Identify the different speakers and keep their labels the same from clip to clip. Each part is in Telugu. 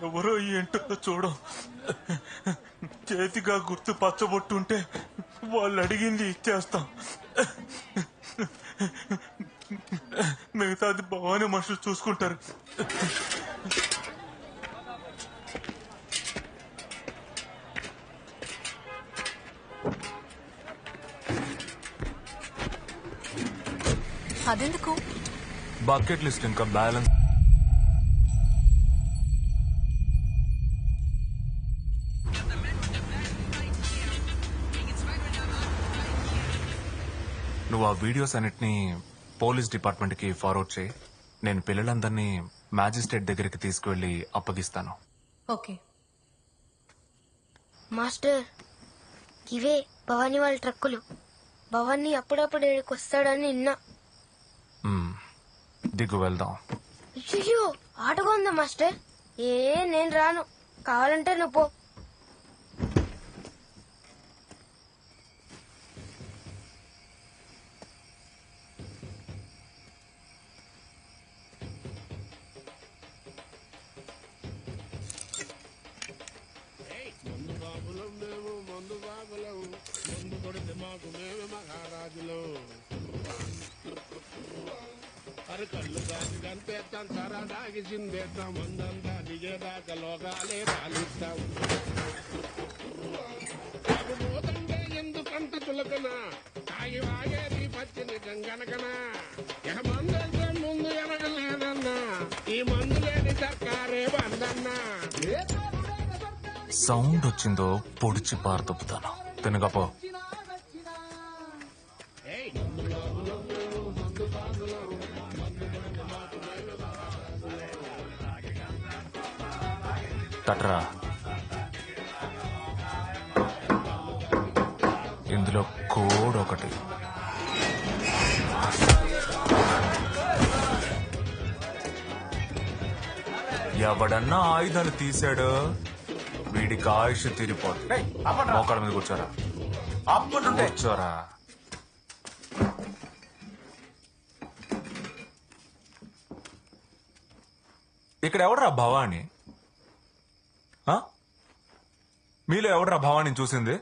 Speaker 1: ఎవరో ఏంటో చూడం. చేతిగా గుర్తు పచ్చబొట్టుంటే వాళ్ళు అడిగింది ఇచ్చేస్తాం. మిగతాది భవానీ మనుషులు చూసుకుంటారు.
Speaker 2: అదెందుకు?
Speaker 1: బకెట్ లిస్ట్ ఇంకా బ్యాలెన్స్. నువ్వు ఆ వీడియోస్ అన్నిటినీ పోలీస్ డిపార్ట్మెంట్ కి ఫార్వర్డ్ చేయి. నేను పిల్లలందరినీ మ్యాజిస్ట్రేట్ దగ్గరికి తీసుకువెళ్లి అప్పగిస్తాను.
Speaker 2: ఓకే
Speaker 3: మాస్టర్, ఇవే భవానీ వాళ్ళ ట్రక్కులు. భవానీ అప్పుడప్పుడు ఇక్కడికి వస్తాడని నిన్నా.
Speaker 1: దిగు వెళ్దాం.
Speaker 3: అయ్యో, ఆటగా ఉందా మాస్టర్? నేను రాను, కావాలంటే నువ్వు పో.
Speaker 4: అరకళ్ళు దాటి కనిపేస్తాం, సరదాగి చిందేస్తాం, మందంతా దిగేదాకా లోకాలే రాలిస్తాం. తాగుబోతుంటే ఎందుకంత చులకన, తాగి వాగేది పచ్చిని గంగనకన. ఇక మందంతా ముందు ఎనగలేదన్నా, ఈ మందు లేని సర్కారే బందన్నా.
Speaker 1: సౌండ్ వచ్చిందో పొడిచి పారదొప్పుతాను. తినగపో. తట్రా. ఇందులో కోడ్ ఒకటి. ఎవడన్నా ఆయుధాలు తీసాడు వీడికి ఆయుష్ తీరిపోతుంది. మోకాళ్ళ మీద కూర్చోరా. కూర్చోరా. ఇక్కడ ఎవడరా భవాని? మీలో ఎవడరా భవాని చూసింది?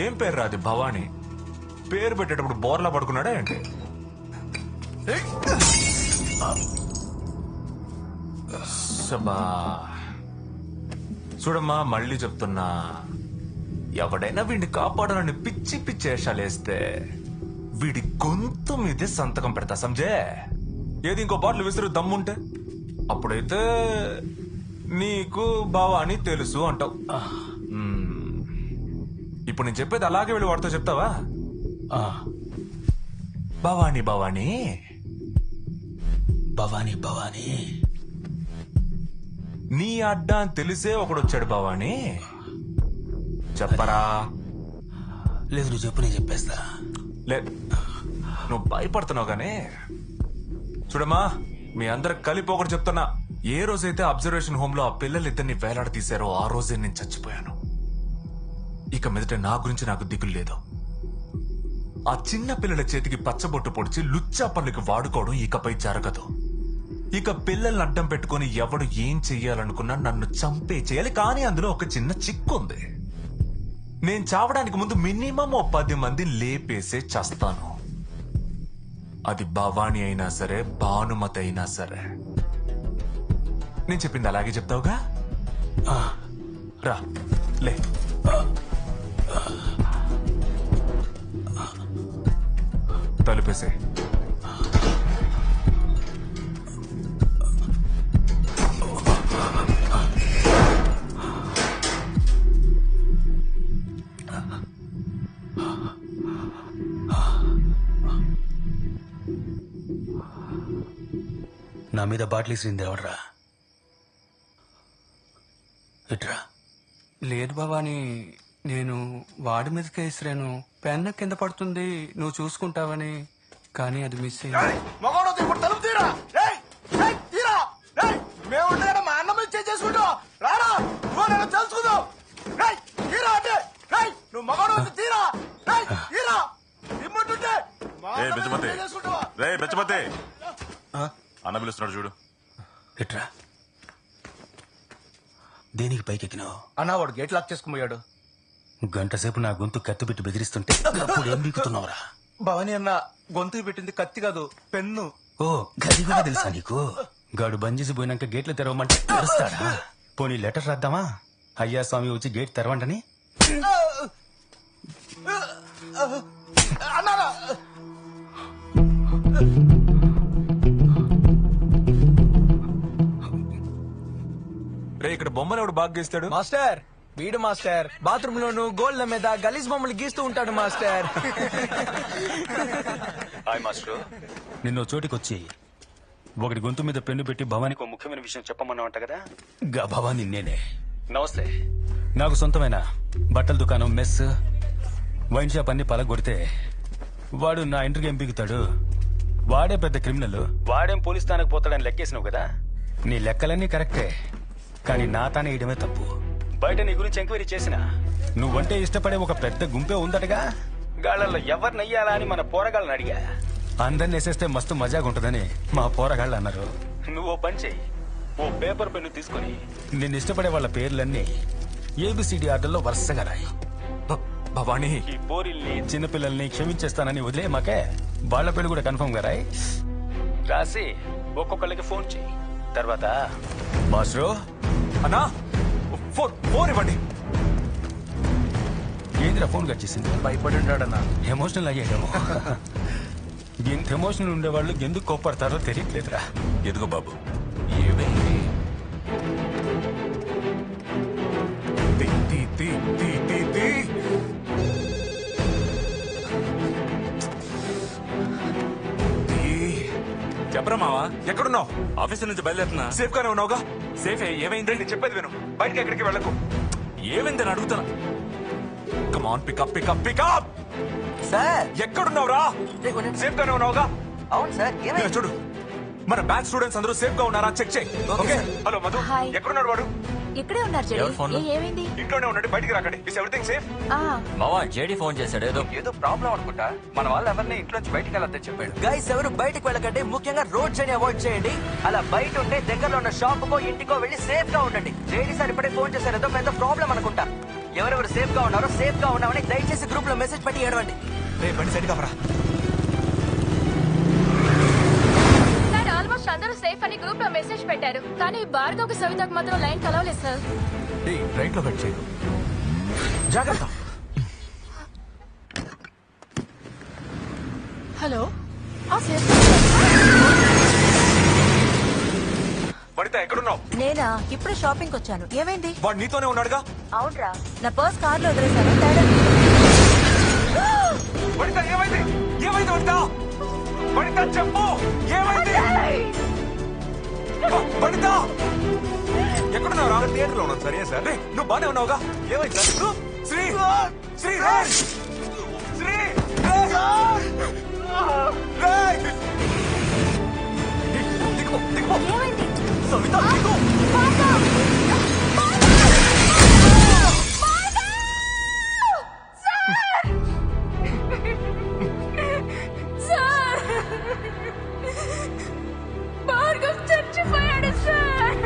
Speaker 1: ఏం పేరు రాది భవాని? పేరు పెట్టేటప్పుడు బోర్లా పడుకున్నాడా ఏంటి? చూడమ్మా, మళ్ళీ చెప్తున్నా, ఎవడైనా వీడిని కాపాడాలని పిచ్చి పిచ్చి వేషాలేస్తే వీడి గొంతు మీదే సంతకం పెడతా, సంజే. ఏది ఇంకో బాటిల్ విసిరు దమ్ముంటే అప్పుడైతే నీకు భవాని తెలుసు అంటావు. ఇప్పుడు నేను చెప్పేది అలాగే వెళ్ళి వాడితో చెప్తావా? భవాని భవాని
Speaker 5: భవానీ భవానీ
Speaker 1: నీ అడ్డా అని తెలిసే ఒకడొచ్చాడు భవాని. చెప్పరా?
Speaker 5: లేదు, నువ్వు చెప్పు, నేను చెప్పేస్తా.
Speaker 1: లేదు, నువ్వు భయపడుతున్నావు గానీ. చూడమ్మా, మీ అందరికి కలిపి ఒకటి చెప్తున్నా. ఏ రోజైతే అబ్జర్వేషన్ హోమ్ లో ఆ పిల్లలిద్దరిని వేలాడ తీశారో ఆ రోజే నేను చచ్చిపోయాను. ఇక మీదట నా గురించి నాకు దిగులు లేదు. ఆ చిన్న పిల్లల చేతికి పచ్చబొట్టు పొడిచి లుచ్చా పనులకి వాడుకోవడం ఇకపై జరగదు. ఇక పిల్లల్ని అడ్డం పెట్టుకుని ఎవడు ఏం చెయ్యాలనుకున్నా నన్ను చంపే చేయాలి. కానీ అందులో ఒక చిన్న చిక్కు ఉంది. నేను చావడానికి ముందు మినిమం 10 మంది లేపేసే చస్తాను. అది భవాని అయినా సరే, భానుమతి అయినా సరే. నేను చెప్పింది అలాగే చెప్తావుగా? రా, లే. తలుపేసే.
Speaker 5: నా మీద బాటిల్ ఇసింది ఎవడ్రా? ఇట్రా.
Speaker 6: లేదు భవాని, నేను వాడి మీదకే ఇసిరాను. పెన్న కింద పడుతుంది, నువ్వు చూసుకుంటావని. కానీ అది మిస్ అయింది.
Speaker 2: అన్న పిలుస్తున్నాడు చూడు.
Speaker 5: ఇట్రా. దేనికి పైకెక్కినావు?
Speaker 6: అన్నా వాడు గేట్ లాక్ చేసుకుని పోయాడు.
Speaker 5: గంట సేపు నా గొంతు కత్తి పెట్టి బెదిరిస్తుంటే అప్పుడు ఏం బీకుతున్నావురా?
Speaker 6: భవానీ అన్న గొంతుకు పెట్టింది కత్తి కాదు పెన్ను.
Speaker 5: ఓ గది కూడా తెలుసా నీకు? గాడు బంద్ చేసి పోయినాక గేట్లు తెరవమంటే తెరుస్తాడా? పోనీ లెటర్ రాద్దామా? అయ్యా స్వామి వచ్చి గేట్ తెరవంటని.
Speaker 1: రే ఇక్కడ బొమ్మలు ఎవడు బాగా గీస్తాడు?
Speaker 7: మాస్టర్ వీడు మాస్టర్ బాత్రూమ్ లోను గోల్డ్ల మీద గలీజ్ బొమ్మలు గీస్తూ ఉంటాడు మాస్టర్.
Speaker 5: Hi master. నిన్న చోటికొచ్చి ఒకటి గొంతు మీద పెన్ను పెట్టి భవానికి ఒక ముఖ్యమైన విషయం చెప్పమన్నావంట కదా? గా భవాని నేనే. నమస్తే. నాకు సొంతమైన బట్టల దుకాణం, మెస్, వైన్ షాప్ అన్ని పలగొడితే వాడు నా ఇంటికి ఏం పీకుతాడు? వాడే పెద్ద క్రిమినల్, వాడేం పోలీస్ స్థానానికి పోతాడని లెక్కేసినావు కదా? నీ లెక్కలన్నీ కరెక్టే, కానీ నా తానే వేయడమే తప్పు. బయట నీ గురించి ఎంక్వైరీ చేసినా నువ్వంటే ఇష్టపడే ఒక పెద్ద గుంపే ఉందటగా. గాళ్ళల్లో ఎవరినయ్యాలా అని మన పోరగాళ్ళని అడిగా. అందరిని వేసేస్తే మస్తు మజాగా ఉంటదని మా పోరగాళ్ళు అన్నారు. నువ్వు ఓ పని చెయ్యి, ఓ పేపర్ పెన్ను తీసుకుని నిన్ను ఇష్టపడే వాళ్ళ పేర్లన్నీ ఏబిసిడి ఆర్డర్లో వరుసగా రాయి.
Speaker 1: భవానీ,
Speaker 5: ఈ పోరిల్ని చిన్నపిల్లల్ని క్షమించేస్తానని వదిలే మాకే. వాళ్ళ పేర్లు కూడా కన్ఫర్మ్ గా రాయి. రాసి ఒక్కొక్కళ్ళకి ఫోన్ చెయ్యి. తర్వాత మాస్టరు
Speaker 1: అన్నా ఫోన్ ఇవ్వండి.
Speaker 5: ఏంద్రా ఫోన్ కట్ చేసింది?
Speaker 6: భయపడి ఉంటాడన్నా.
Speaker 5: ఎమోషనల్ అయ్యాడేమో. ఇంత ఎమోషనల్ ఉండేవాళ్ళు ఎందుకు కోప్పడతారో తెలియట్లేదురా.
Speaker 2: ఎదుగో బాబు.
Speaker 1: ఏమైంది? తీ, తీ, తీ, తీ, తీ, తీ. తీ.
Speaker 2: చెప్పరా మావా,
Speaker 1: ఎక్కడున్నావు?
Speaker 2: ఆఫీస్ నుంచి బయలుదేరుతున్నా.
Speaker 1: సేఫ్ గానే ఉన్నావుగా?
Speaker 2: సేఫ్ ఏమైంది?
Speaker 1: నేను చెప్పేది విను, బయటికి ఎక్కడికి వెళ్ళకు.
Speaker 2: ఏమైందని అడుగుతున్నా.
Speaker 1: Come on pickup pickup pickup.
Speaker 7: Sir
Speaker 1: ఎక్కడున్నావురా? సేఫ్ గానే ఉన్నావుగా?
Speaker 7: అవును సార్
Speaker 1: ఇలా చూడు, మన బ్యాచ్ స్టూడెంట్స్ అందరూ సేఫ్ గా ఉన్నారా చెక్ చేయి. ఓకే. Hello Madhu,
Speaker 8: hi.
Speaker 1: ఎక్కడున్నాడు వాడు?
Speaker 8: ఇక్కడే ఉన్నారు జెడీ. ఏమైంది?
Speaker 1: ఇంట్లోనే ఉన్నాడు, బయటికి రాకండి. Is everything safe?
Speaker 9: మావా జేడీ ఫోన్ చేశాడు.
Speaker 7: ఏదో ప్రాబ్లం అనుకుంటా. మన వాళ్ళు ఎవరిని ఇంట్లోంచి బయటికి వెళ్ళొద్దని చెప్పాడు. గైస్ ఎవరు బయటకు వెళ్ళకండి, ముఖ్యంగా రోడ్స్ అని అవాయిడ్ చేయండి. అలా బయట ఉంటే దగ్గరలో ఉన్న షాప్ కో ఇంటికో వెళ్ళి సేఫ్ గా ఉండండి. జేడీ సార్ ఇప్పుడే ఫోన్ చేశారు, ఏదో పెద్ద ప్రాబ్లం అనుకుంటా. ఎవరెవరు సేఫ్ గా ఉన్నారో సేఫ్ గా ఉన్నామని దయచేసి గ్రూప్ లో మెసేజ్ పెట్టి ఏడవండి.
Speaker 1: రేపు బండి సైడ్ కావరా.
Speaker 8: సార్ ఆల్మోస్ట్ అందరూ సేఫ్ అని గ్రూప్ లో మెసేజ్ పెట్టారు, కానీ భార్గవ్ సవితకు మాత్రం లైన్ కలవలేదు సార్.
Speaker 1: రైట్ లో కట్ చేయి. జాగ్రత్త.
Speaker 8: హలో
Speaker 1: వనిత ఎక్కడున్నావు?
Speaker 8: నేనా? ఇప్పుడే షాపింగ్ వచ్చాను. ఏమైంది?
Speaker 1: వాడు నీతోనే ఉన్నాడుగా?
Speaker 8: అవునరా, నా పర్స్ కార్ లో వదిలేశాను. తేడా
Speaker 1: వనిత ఏమైంది? ఏమైంది వనిత? వనిత చెప్పు, ఏమైంది? వనిత ఎక్కడున్నావురా? థియేటర్ లో ఉన్నాను. సరే సార్. నువ్వు బానే ఉన్నావుగా? ఏమైంది సార్? శ్రీ శ్రీ రేయ్! శ్రీ రేయ్! దిగు దిగు.
Speaker 8: ఏమైంది?
Speaker 1: సవిత దిగు.
Speaker 8: సార్ భార్గవ్ చచ్చిపోయాడు సార్.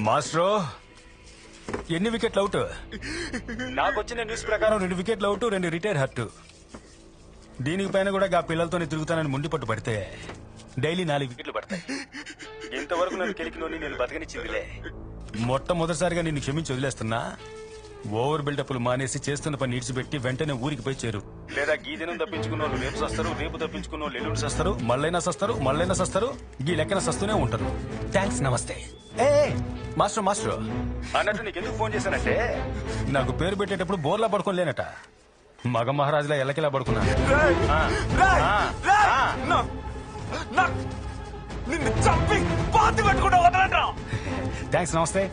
Speaker 5: మాస్ట్రో ఎన్ని వికెట్లు అవుట్? నాకు వచ్చిన న్యూస్ ప్రకారం 2 వికెట్లు అవుట్, 2 రిటైర్ హర్ట్. దీనికి పైన కూడా ఆ పిల్లలతోనే తిరుగుతానని ముండి పట్టు పడితే డైలీ 4 వికెట్లు పడతాయి. ఇంతవరకు నన్ను కెలికినోని నేను బతకనిచ్చిందిలే. మొట్టమొదటిసారిగా నిన్ను క్షమించి వదిలేస్తున్నా. ఓవర్ బిల్డప్లు మానేసి చేస్తున్న పని నిడిచిపెట్టి వెంటనే ఊరికి పోయి చేరు. లేదా గీ దినం తప్పించుకున్న వాళ్ళు రేపు సస్తారు, రేపు తప్పించుకున్న వాళ్ళు ఎల్లుండి సస్తారు, మళ్ళైనా సస్తారు, మళ్ళైనా సస్తారు. గీ లెక్కన సస్తూనే ఉంటారు. థ్యాంక్స్, నమస్తే. ఏ మాస్టర్ మాస్టర్ అన్నట్టు నీకెందుకు ఫోన్ చేశానంటే, నాకు పేరు పెట్టేటప్పుడు బోర్లా పడుకోలేనట. మగ మహారాజులా ఎల్లకిలా పడుకున్నా.
Speaker 1: వాంతి పెట్టుకుంటా వదలండి రా.
Speaker 5: థ్యాంక్స్. నమస్తే.